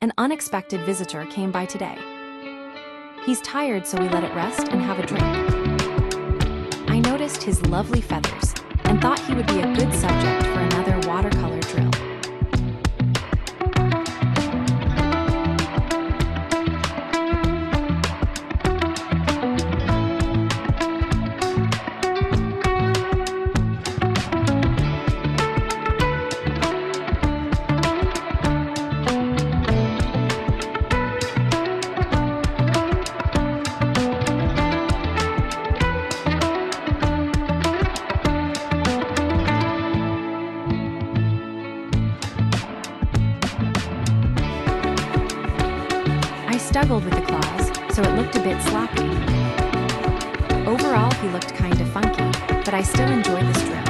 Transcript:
An unexpected visitor came by today. He's tired, so we let it rest and have a drink. I noticed his lovely feathers and thought he would be a good subject for another watercolor drill. I struggled with the claws, so it looked a bit sloppy. Overall, he looked kinda funky, but I still enjoyed this drill.